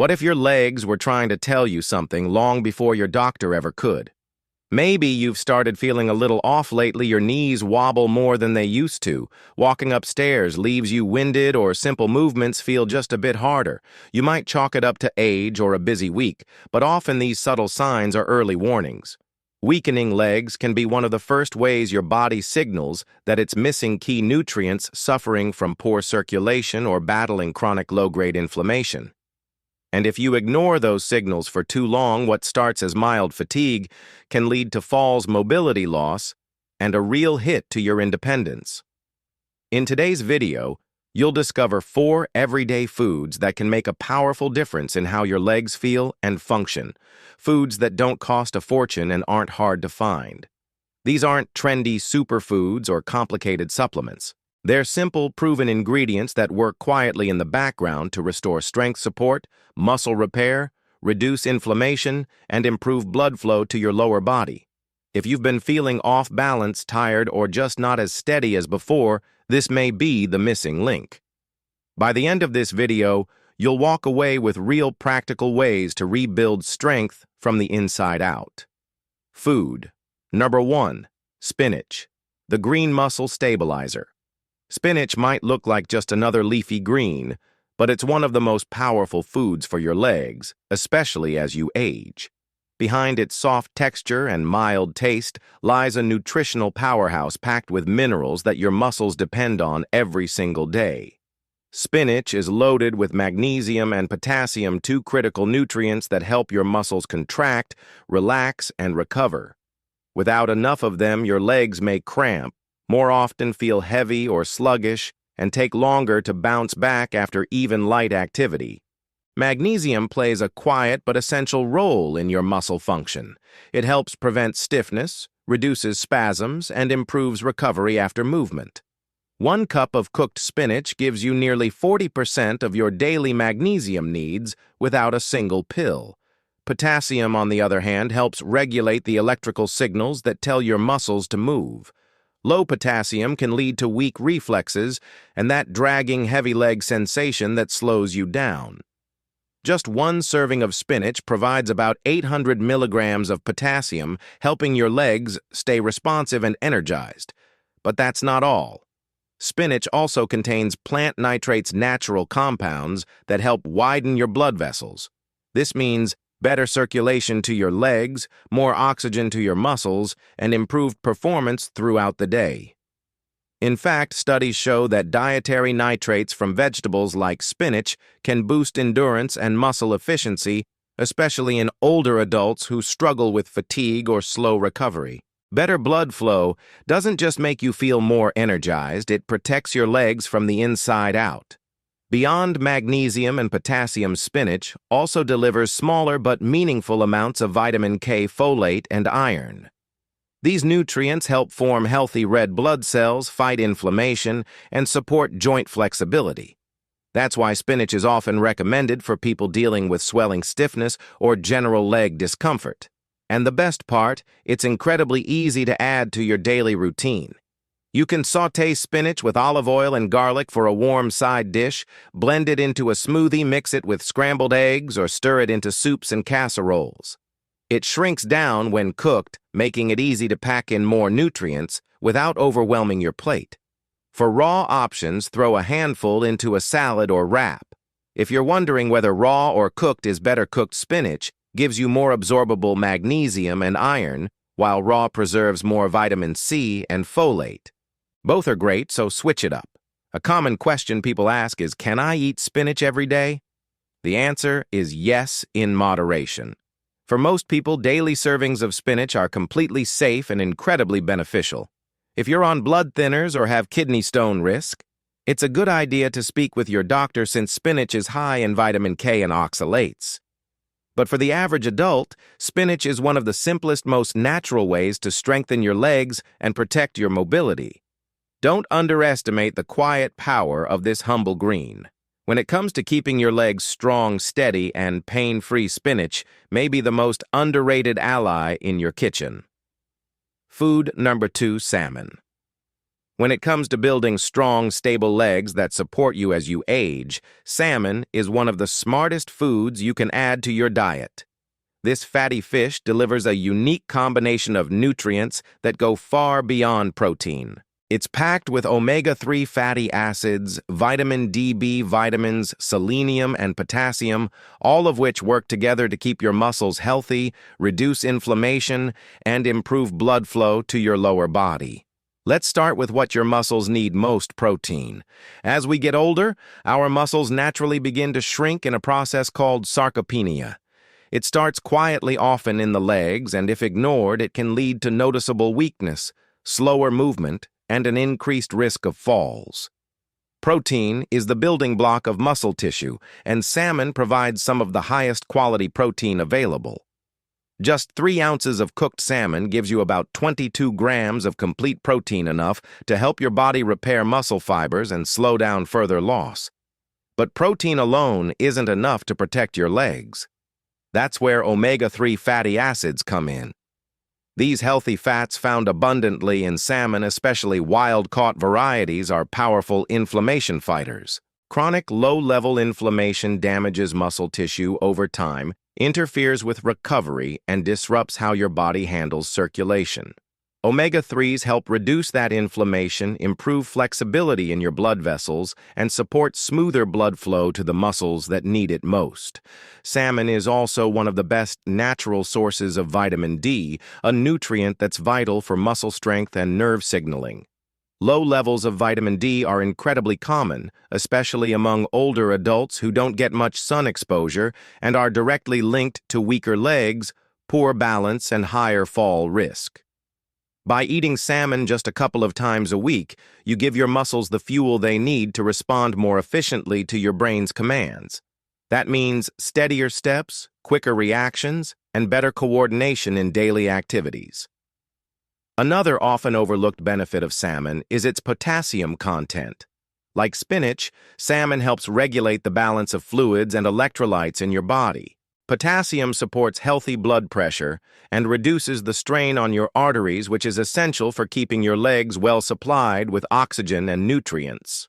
What if your legs were trying to tell you something long before your doctor ever could? Maybe you've started feeling a little off lately. Your knees wobble more than they used to. Walking upstairs leaves you winded, or simple movements feel just a bit harder. You might chalk it up to age or a busy week, but often these subtle signs are early warnings. Weakening legs can be one of the first ways your body signals that it's missing key nutrients, suffering from poor circulation, or battling chronic low-grade inflammation. And if you ignore those signals for too long, what starts as mild fatigue can lead to falls, mobility loss, and a real hit to your independence. In today's video, you'll discover 4 everyday foods that can make a powerful difference in how your legs feel and function. Foods that don't cost a fortune and aren't hard to find. These aren't trendy superfoods or complicated supplements. They're simple, proven ingredients that work quietly in the background to restore strength support, muscle repair, reduce inflammation, and improve blood flow to your lower body. If you've been feeling off balance, tired, or just not as steady as before, this may be the missing link. By the end of this video, you'll walk away with real practical ways to rebuild strength from the inside out. Food. Number 1. Spinach, the green muscle stabilizer. Spinach might look like just another leafy green, but it's one of the most powerful foods for your legs, especially as you age. Behind its soft texture and mild taste lies a nutritional powerhouse packed with minerals that your muscles depend on every single day. Spinach is loaded with magnesium and potassium, 2 critical nutrients that help your muscles contract, relax, and recover. Without enough of them, your legs may cramp, more often feel heavy or sluggish, and take longer to bounce back after even light activity. Magnesium plays a quiet but essential role in your muscle function. It helps prevent stiffness, reduces spasms, and improves recovery after movement. 1 cup of cooked spinach gives you nearly 40% of your daily magnesium needs without a single pill. Potassium, on the other hand, helps regulate the electrical signals that tell your muscles to move. Low potassium can lead to weak reflexes and that dragging heavy leg sensation that slows you down. Just 1 serving of spinach provides about 800 milligrams of potassium, helping your legs stay responsive and energized. But that's not all. Spinach also contains plant nitrates, natural compounds that help widen your blood vessels. This means better circulation to your legs, more oxygen to your muscles, and improved performance throughout the day. In fact, studies show that dietary nitrates from vegetables like spinach can boost endurance and muscle efficiency, especially in older adults who struggle with fatigue or slow recovery. Better blood flow doesn't just make you feel more energized, it protects your legs from the inside out. Beyond magnesium and potassium, spinach also delivers smaller but meaningful amounts of vitamin K, folate, and iron. These nutrients help form healthy red blood cells, fight inflammation, and support joint flexibility. That's why spinach is often recommended for people dealing with swelling, stiffness, or general leg discomfort. And the best part, it's incredibly easy to add to your daily routine. You can sauté spinach with olive oil and garlic for a warm side dish, blend it into a smoothie, mix it with scrambled eggs, or stir it into soups and casseroles. It shrinks down when cooked, making it easy to pack in more nutrients without overwhelming your plate. For raw options, throw a handful into a salad or wrap. If you're wondering whether raw or cooked is better, cooked spinach gives you more absorbable magnesium and iron, while raw preserves more vitamin C and folate. Both are great, so switch it up. A common question people ask is, can I eat spinach every day? The answer is yes, in moderation. For most people, daily servings of spinach are completely safe and incredibly beneficial. If you're on blood thinners or have kidney stone risk, it's a good idea to speak with your doctor since spinach is high in vitamin K and oxalates. But for the average adult, spinach is one of the simplest, most natural ways to strengthen your legs and protect your mobility. Don't underestimate the quiet power of this humble green. When it comes to keeping your legs strong, steady, and pain-free, spinach may be the most underrated ally in your kitchen. Food number 2, salmon. When it comes to building strong, stable legs that support you as you age, salmon is one of the smartest foods you can add to your diet. This fatty fish delivers a unique combination of nutrients that go far beyond protein. It's packed with omega-3 fatty acids, vitamin D, vitamins, selenium, and potassium, all of which work together to keep your muscles healthy, reduce inflammation, and improve blood flow to your lower body. Let's start with what your muscles need most: protein. As we get older, our muscles naturally begin to shrink in a process called sarcopenia. It starts quietly, often in the legs, and if ignored, it can lead to noticeable weakness, slower movement, and an increased risk of falls. Protein is the building block of muscle tissue, and salmon provides some of the highest quality protein available. Just 3 ounces of cooked salmon gives you about 22 grams of complete protein, enough to help your body repair muscle fibers and slow down further loss. But protein alone isn't enough to protect your legs. That's where omega-3 fatty acids come in. These healthy fats found abundantly in salmon, especially wild-caught varieties, are powerful inflammation fighters. Chronic low-level inflammation damages muscle tissue over time, interferes with recovery, and disrupts how your body handles circulation. Omega-3s help reduce that inflammation, improve flexibility in your blood vessels, and support smoother blood flow to the muscles that need it most. Salmon is also one of the best natural sources of vitamin D, a nutrient that's vital for muscle strength and nerve signaling. Low levels of vitamin D are incredibly common, especially among older adults who don't get much sun exposure and are directly linked to weaker legs, poor balance, and higher fall risk. By eating salmon just a couple of times a week, you give your muscles the fuel they need to respond more efficiently to your brain's commands. That means steadier steps, quicker reactions, and better coordination in daily activities. Another often overlooked benefit of salmon is its potassium content. Like spinach, salmon helps regulate the balance of fluids and electrolytes in your body. Potassium supports healthy blood pressure and reduces the strain on your arteries, which is essential for keeping your legs well supplied with oxygen and nutrients.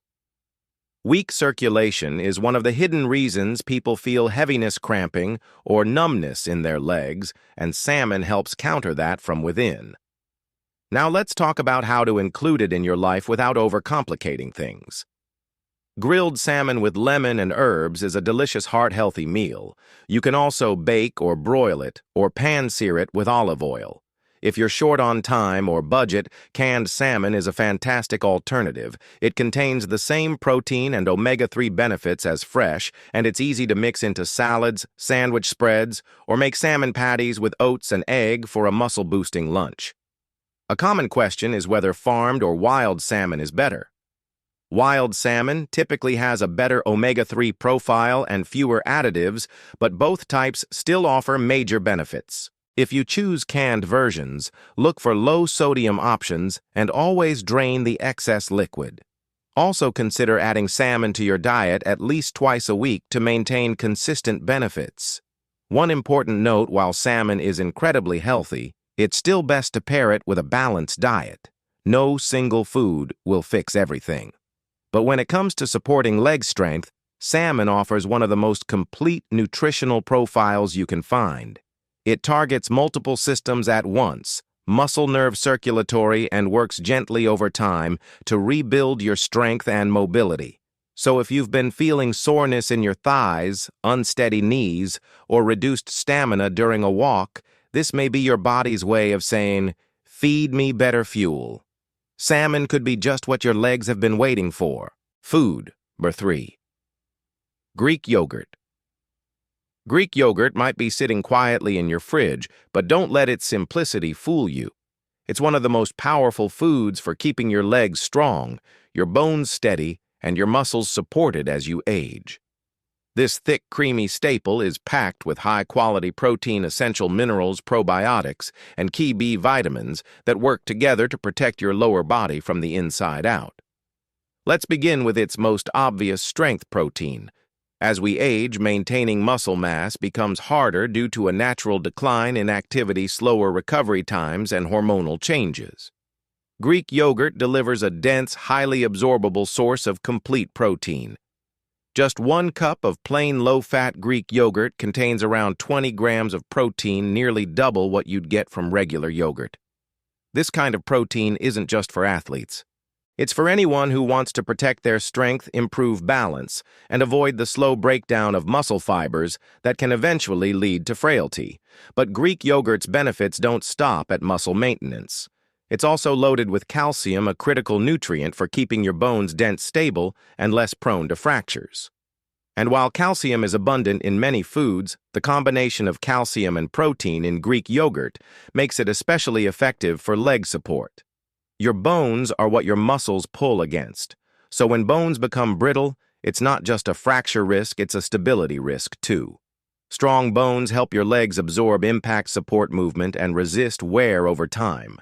Weak circulation is one of the hidden reasons people feel heaviness, cramping, or numbness in their legs, and salmon helps counter that from within. Now let's talk about how to include it in your life without overcomplicating things. Grilled salmon with lemon and herbs is a delicious, heart-healthy meal. You can also bake or broil it, or pan-sear it with olive oil. If you're short on time or budget, canned salmon is a fantastic alternative. It contains the same protein and omega-3 benefits as fresh, and it's easy to mix into salads, sandwich spreads, or make salmon patties with oats and egg for a muscle-boosting lunch. A common question is whether farmed or wild salmon is better. Wild salmon typically has a better omega-3 profile and fewer additives, but both types still offer major benefits. If you choose canned versions, look for low-sodium options and always drain the excess liquid. Also consider adding salmon to your diet at least twice a week to maintain consistent benefits. One important note: while salmon is incredibly healthy, it's still best to pair it with a balanced diet. No single food will fix everything. But when it comes to supporting leg strength, salmon offers one of the most complete nutritional profiles you can find. It targets multiple systems at once: muscle, nerve, circulatory, and works gently over time to rebuild your strength and mobility. So if you've been feeling soreness in your thighs, unsteady knees, or reduced stamina during a walk, this may be your body's way of saying, "Feed me better fuel." Salmon could be just what your legs have been waiting for. Food. Number 3. Greek yogurt. Greek yogurt might be sitting quietly in your fridge, but don't let its simplicity fool you. It's one of the most powerful foods for keeping your legs strong, your bones steady, and your muscles supported as you age. This thick, creamy staple is packed with high-quality protein, essential minerals, probiotics, and key B vitamins that work together to protect your lower body from the inside out. Let's begin with its most obvious strength: protein. As we age, maintaining muscle mass becomes harder due to a natural decline in activity, slower recovery times, and hormonal changes. Greek yogurt delivers a dense, highly absorbable source of complete protein. Just 1 cup of plain low-fat Greek yogurt contains around 20 grams of protein, nearly double what you'd get from regular yogurt. This kind of protein isn't just for athletes. It's for anyone who wants to protect their strength, improve balance, and avoid the slow breakdown of muscle fibers that can eventually lead to frailty. But Greek yogurt's benefits don't stop at muscle maintenance. It's also loaded with calcium, a critical nutrient for keeping your bones dense, stable, and less prone to fractures. And while calcium is abundant in many foods, the combination of calcium and protein in Greek yogurt makes it especially effective for leg support. Your bones are what your muscles pull against. So when bones become brittle, it's not just a fracture risk, it's a stability risk too. Strong bones help your legs absorb impact, support movement, and resist wear over time.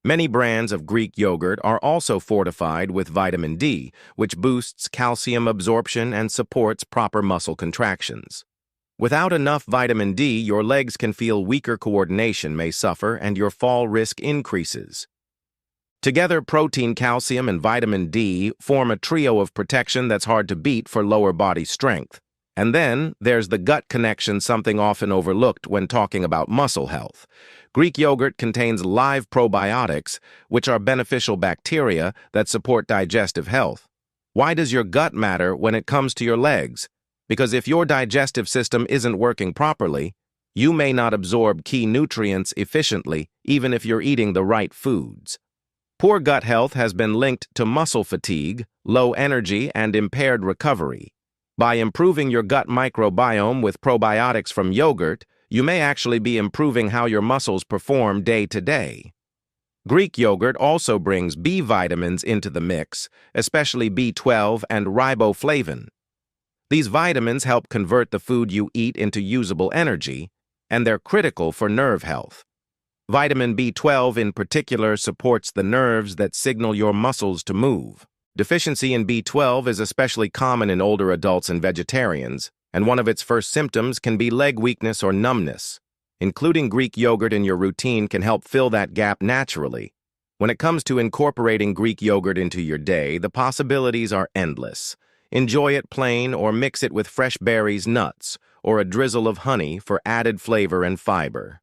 Many brands of Greek yogurt are also fortified with vitamin D, which boosts calcium absorption and supports proper muscle contractions. Without enough vitamin D, your legs can feel weaker, coordination may suffer, and your fall risk increases. Together, protein, calcium, and vitamin D form a trio of protection that's hard to beat for lower body strength. And then there's the gut connection, something often overlooked when talking about muscle health. Greek yogurt contains live probiotics, which are beneficial bacteria that support digestive health. Why does your gut matter when it comes to your legs? Because if your digestive system isn't working properly, you may not absorb key nutrients efficiently, even if you're eating the right foods. Poor gut health has been linked to muscle fatigue, low energy, and impaired recovery. By improving your gut microbiome with probiotics from yogurt, you may actually be improving how your muscles perform day to day. Greek yogurt also brings B vitamins into the mix, especially B12 and riboflavin. These vitamins help convert the food you eat into usable energy, and they're critical for nerve health. Vitamin B12 in particular supports the nerves that signal your muscles to move. Deficiency in B12 is especially common in older adults and vegetarians, and one of its first symptoms can be leg weakness or numbness. Including Greek yogurt in your routine can help fill that gap naturally. When it comes to incorporating Greek yogurt into your day, the possibilities are endless. Enjoy it plain or mix it with fresh berries, nuts, or a drizzle of honey for added flavor and fiber.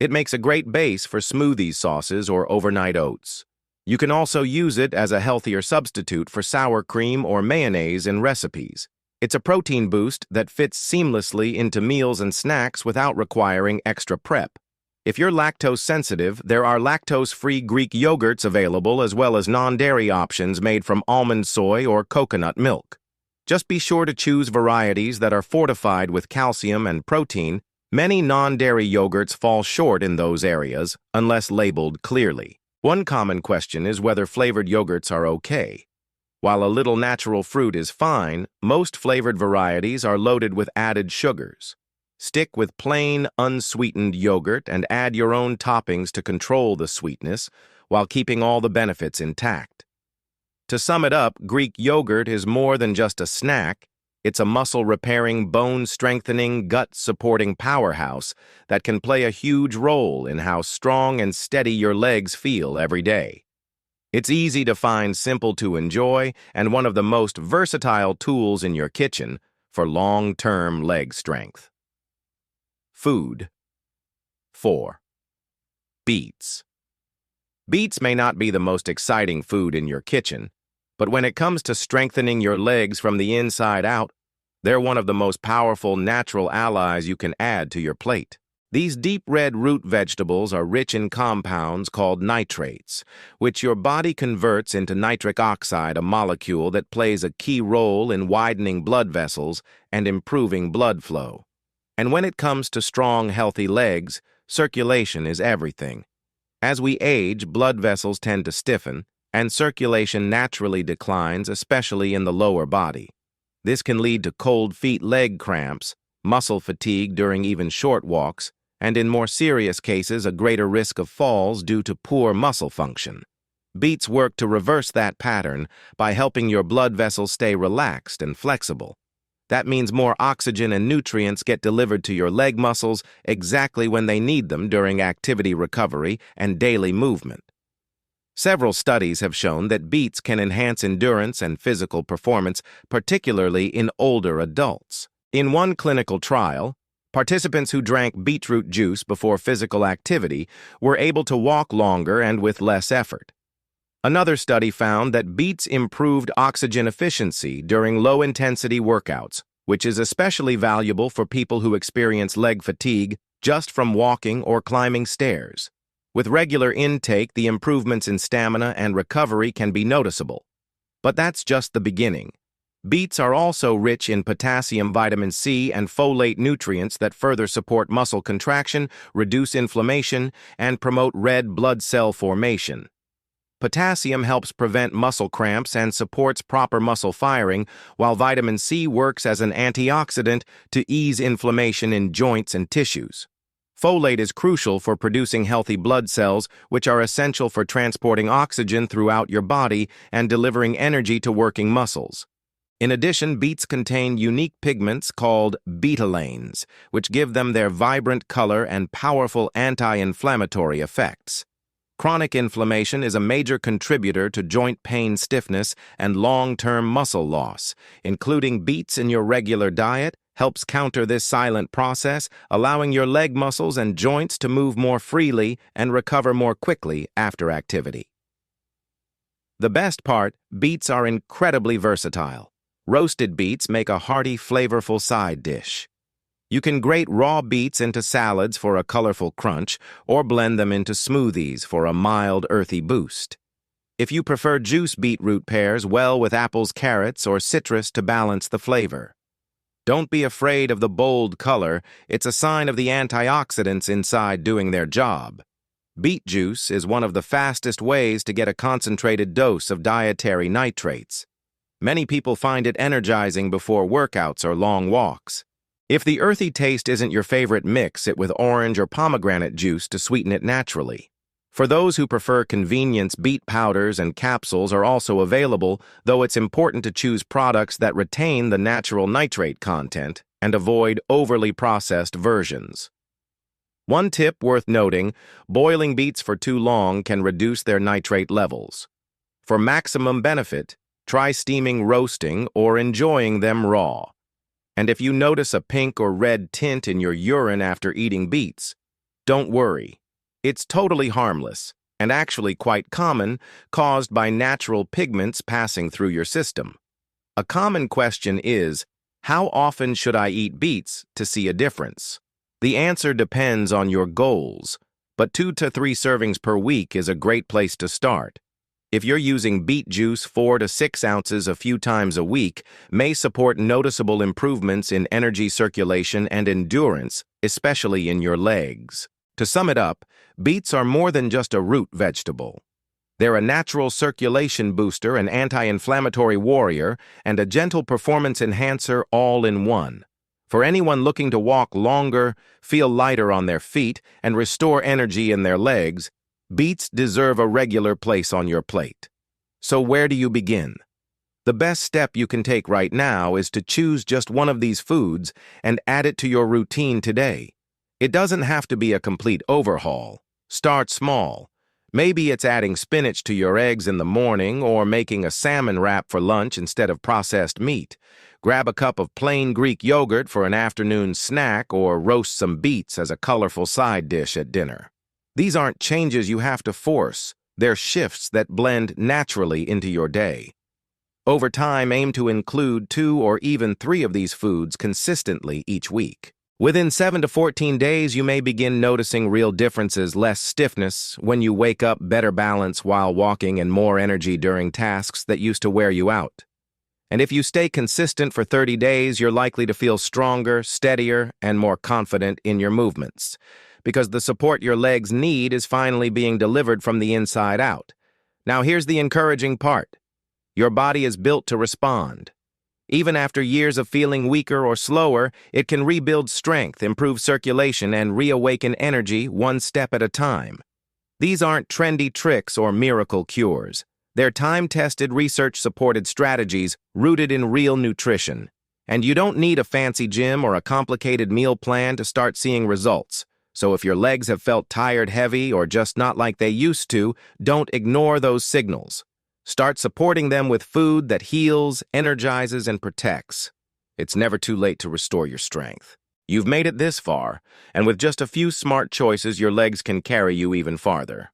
It makes a great base for smoothies, sauces, or overnight oats. You can also use it as a healthier substitute for sour cream or mayonnaise in recipes. It's a protein boost that fits seamlessly into meals and snacks without requiring extra prep. If you're lactose sensitive, there are lactose-free Greek yogurts available, as well as non-dairy options made from almond, soy, or coconut milk. Just be sure to choose varieties that are fortified with calcium and protein. Many non-dairy yogurts fall short in those areas, unless labeled clearly. One common question is whether flavored yogurts are okay. While a little natural fruit is fine, most flavored varieties are loaded with added sugars. Stick with plain, unsweetened yogurt and add your own toppings to control the sweetness while keeping all the benefits intact. To sum it up, Greek yogurt is more than just a snack. It's a muscle-repairing, bone-strengthening, gut-supporting powerhouse that can play a huge role in how strong and steady your legs feel every day. It's easy to find, simple to enjoy, and one of the most versatile tools in your kitchen for long-term leg strength. Food. 4. Beets. Beets may not be the most exciting food in your kitchen, but when it comes to strengthening your legs from the inside out, they're one of the most powerful natural allies you can add to your plate. These deep red root vegetables are rich in compounds called nitrates, which your body converts into nitric oxide, a molecule that plays a key role in widening blood vessels and improving blood flow. And when it comes to strong, healthy legs, circulation is everything. As we age, blood vessels tend to stiffen, and circulation naturally declines, especially in the lower body. This can lead to cold feet, leg cramps, muscle fatigue during even short walks, and in more serious cases, a greater risk of falls due to poor muscle function. Beets work to reverse that pattern by helping your blood vessels stay relaxed and flexible. That means more oxygen and nutrients get delivered to your leg muscles exactly when they need them during activity recovery and daily movement. Several studies have shown that beets can enhance endurance and physical performance, particularly in older adults. In one clinical trial, participants who drank beetroot juice before physical activity were able to walk longer and with less effort. Another study found that beets improved oxygen efficiency during low-intensity workouts, which is especially valuable for people who experience leg fatigue just from walking or climbing stairs. With regular intake, the improvements in stamina and recovery can be noticeable. But that's just the beginning. Beets are also rich in potassium, vitamin C, and folate nutrients that further support muscle contraction, reduce inflammation, and promote red blood cell formation. Potassium helps prevent muscle cramps and supports proper muscle firing, while vitamin C works as an antioxidant to ease inflammation in joints and tissues. Folate is crucial for producing healthy blood cells, which are essential for transporting oxygen throughout your body and delivering energy to working muscles. In addition, beets contain unique pigments called betalains, which give them their vibrant color and powerful anti-inflammatory effects. Chronic inflammation is a major contributor to joint pain, stiffness, and long-term muscle loss. Including beets in your regular diet helps counter this silent process, allowing your leg muscles and joints to move more freely and recover more quickly after activity. The best part, beets are incredibly versatile. Roasted beets make a hearty, flavorful side dish. You can grate raw beets into salads for a colorful crunch, or blend them into smoothies for a mild, earthy boost. If you prefer juice, beetroot pairs well with apples, carrots, or citrus to balance the flavor. Don't be afraid of the bold color, it's a sign of the antioxidants inside doing their job. Beet juice is one of the fastest ways to get a concentrated dose of dietary nitrates. Many people find it energizing before workouts or long walks. If the earthy taste isn't your favorite, mix it with orange or pomegranate juice to sweeten it naturally. For those who prefer convenience, beet powders and capsules are also available, though it's important to choose products that retain the natural nitrate content and avoid overly processed versions. One tip worth noting, boiling beets for too long can reduce their nitrate levels. For maximum benefit, try steaming, roasting, or enjoying them raw. And if you notice a pink or red tint in your urine after eating beets, don't worry. It's totally harmless, and actually quite common, caused by natural pigments passing through your system. A common question is, how often should I eat beets to see a difference? The answer depends on your goals, but 2 to 3 servings per week is a great place to start. If you're using beet juice, 4 to 6 ounces a few times a week may support noticeable improvements in energy circulation and endurance, especially in your legs. To sum it up, beets are more than just a root vegetable. They're a natural circulation booster, an anti-inflammatory warrior, and a gentle performance enhancer all in one. For anyone looking to walk longer, feel lighter on their feet, and restore energy in their legs, beets deserve a regular place on your plate. So where do you begin? The best step you can take right now is to choose just one of these foods and add it to your routine today. It doesn't have to be a complete overhaul. Start small. Maybe it's adding spinach to your eggs in the morning or making a salmon wrap for lunch instead of processed meat. Grab a cup of plain Greek yogurt for an afternoon snack or roast some beets as a colorful side dish at dinner. These aren't changes you have to force. They're shifts that blend naturally into your day. Over time, aim to include 2 or even 3 of these foods consistently each week. Within 7 to 14 days, you may begin noticing real differences: less stiffness when you wake up, better balance while walking, and more energy during tasks that used to wear you out. And if you stay consistent for 30 days, you're likely to feel stronger, steadier, and more confident in your movements, because the support your legs need is finally being delivered from the inside out. Now here's the encouraging part. Your body is built to respond. Even after years of feeling weaker or slower, it can rebuild strength, improve circulation, and reawaken energy one step at a time. These aren't trendy tricks or miracle cures. They're time-tested, research-supported strategies rooted in real nutrition. And you don't need a fancy gym or a complicated meal plan to start seeing results. So if your legs have felt tired, heavy, or just not like they used to, don't ignore those signals. Start supporting them with food that heals, energizes, and protects. It's never too late to restore your strength. You've made it this far, and with just a few smart choices, your legs can carry you even farther.